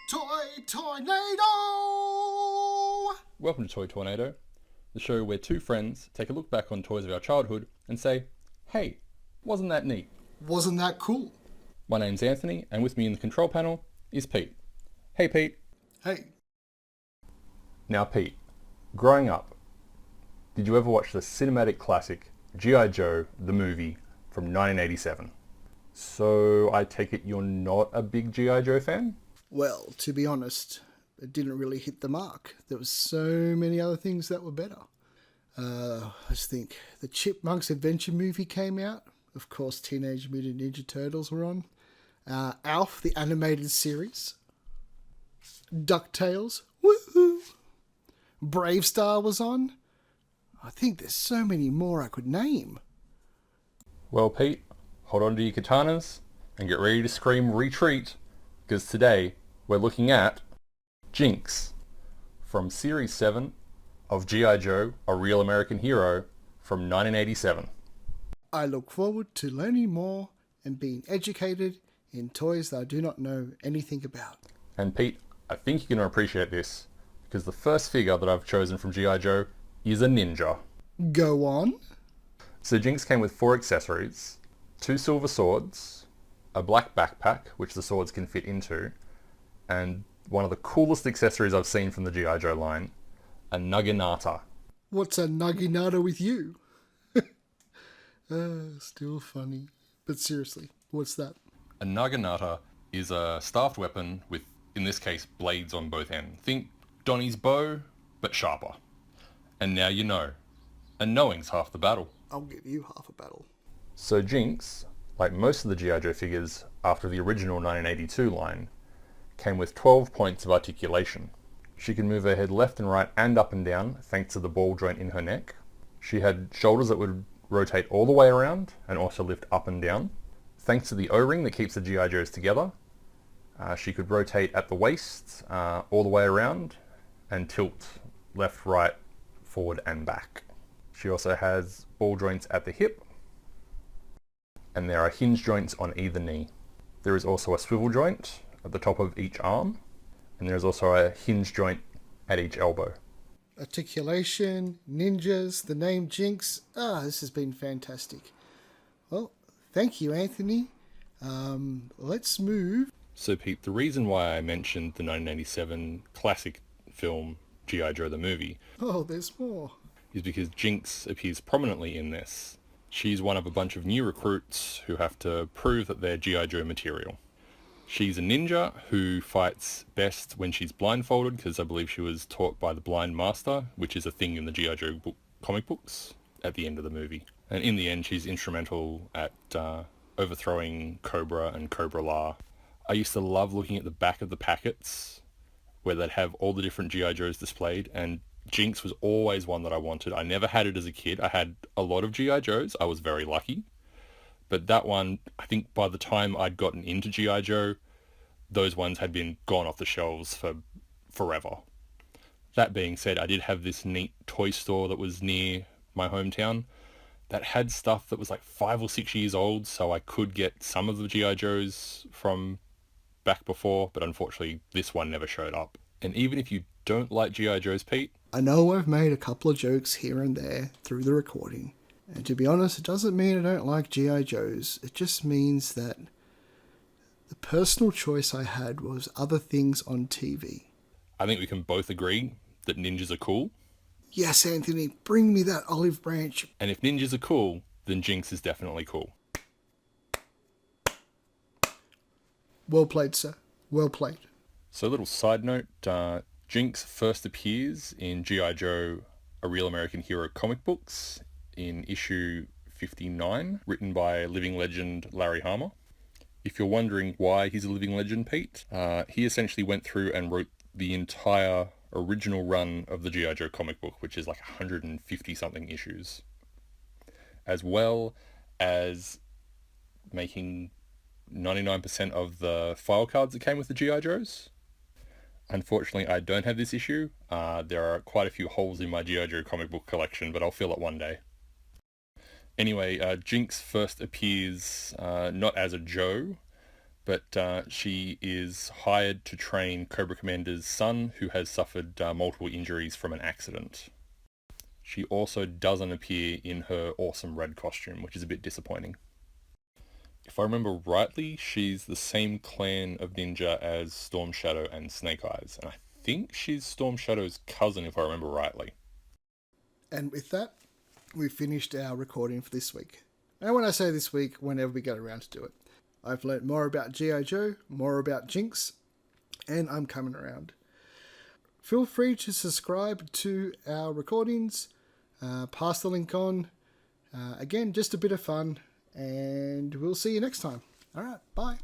Toynado! Welcome to Toy Tornado, the show where two friends take a look back on toys of our childhood and say, hey, wasn't that neat? Wasn't that cool? My name's Anthony, and with me in the control panel is Pete. Hey Pete. Hey, Now Pete, growing up, did you ever watch the cinematic classic G.I. Joe, the movie, from 1987? So I take it you're not a big G.I. Joe fan? well, to be honest, it didn't really hit the mark. There was so many other things that were better. Let's think. The Chipmunks Adventure movie came out. Of course, Teenage Mutant Ninja Turtles were on. Alf, the animated series. DuckTales. Woohoo! Brave Star was on. I think there's so many more I could name. Well Pete, hold on to your katanas and get ready to scream retreat, because today we're looking at Jinx from Series 7 of G.I. Joe, A Real American Hero from 1987. I look forward to learning more and being educated in toys that I do not know anything about. And Pete, I think you're going to appreciate this, because the first figure that I've chosen from G.I. Joe is a ninja. Go on. So Jinx came with 4 accessories, 2 silver swords, a black backpack, which the swords can fit into, and one of the coolest accessories I've seen from the G.I. Joe line, a naginata. What's a naginata with you? Still funny. But seriously, what's that? A naginata is a staffed weapon with, in this case, blades on both ends. Think Donnie's bow, but sharper. And now you know. And knowing's half the battle. I'll give you half a battle. So Jinx, like most of the G.I. Joe figures after the original 1982 line, came with 12 points of articulation. She could move her head left and right and up and down thanks to the ball joint in her neck. She had shoulders that would rotate all the way around and also lift up and down. Thanks to the O-ring that keeps the G.I. Joes together, she could rotate at the waist all the way around and tilt left, right, forward and back. She also has ball joints at the hip, and there are hinge joints on either knee. There is also a swivel joint at the top of each arm, and there is also a hinge joint at each elbow. Articulation, ninjas, the name Jinx. This has been fantastic. Well, thank you, Anthony. Let's move. So Pete, the reason why I mentioned the 1987 classic film G.I. Joe the movie Oh, there's more. is because Jinx appears prominently in this. She's one of a bunch of new recruits who have to prove that they're G.I. Joe material. She's a ninja who fights best when she's blindfolded, because I believe she was taught by the blind master, which is a thing in the G.I. Joe comic books at the end of the movie. And in the end, she's instrumental at overthrowing Cobra and Cobra La. I used to love looking at the back of the packets where they'd have all the different G.I. Joes displayed, and Jinx was always one that I wanted. I never had it as a kid. I had a lot of G.I. Joes. I was very lucky. But that one, I think by the time I'd gotten into G.I. Joe, those ones had been gone off the shelves for forever. That being said, I did have this neat toy store that was near my hometown that had stuff that was like 5 or 6 years old, so I could get some of the G.I. Joes from back before, but unfortunately this one never showed up. And even if you don't like G.I. Joes, Pete, I know I've made a couple of jokes here and there through the recording. And to be honest, it doesn't mean I don't like G.I. Joes. It just means that the personal choice I had was other things on TV. I think we can both agree that ninjas are cool. Yes, Anthony, bring me that olive branch. And if ninjas are cool, then Jinx is definitely cool. Well played, sir. Well played. So a little side note, Jinx first appears in G.I. Joe, A Real American Hero comic books in issue 59, written by living legend Larry Hama. If you're wondering why he's a living legend, Pete, he essentially went through and wrote the entire original run of the G.I. Joe comic book, which is like 150 something issues, as well as making 99% of the file cards that came with the G.I. Joes. Unfortunately, I don't have this issue. There are quite a few holes in my G.I. Joe comic book collection, but I'll fill it one day. Anyway, Jinx first appears not as a Joe, but she is hired to train Cobra Commander's son, who has suffered multiple injuries from an accident. She also doesn't appear in her awesome red costume, which is a bit disappointing. If I remember rightly, she's the same clan of ninja as Storm Shadow and Snake Eyes, and I think she's Storm Shadow's cousin, if I remember rightly. And with that, we've finished our recording for this week. And when I say this week, whenever we get around to do it. I've learnt more about G.I. Joe, more about Jinx, and I'm coming around. Feel free to subscribe to our recordings, pass the link on. Again, just a bit of fun, and we'll see you next time. All right, bye.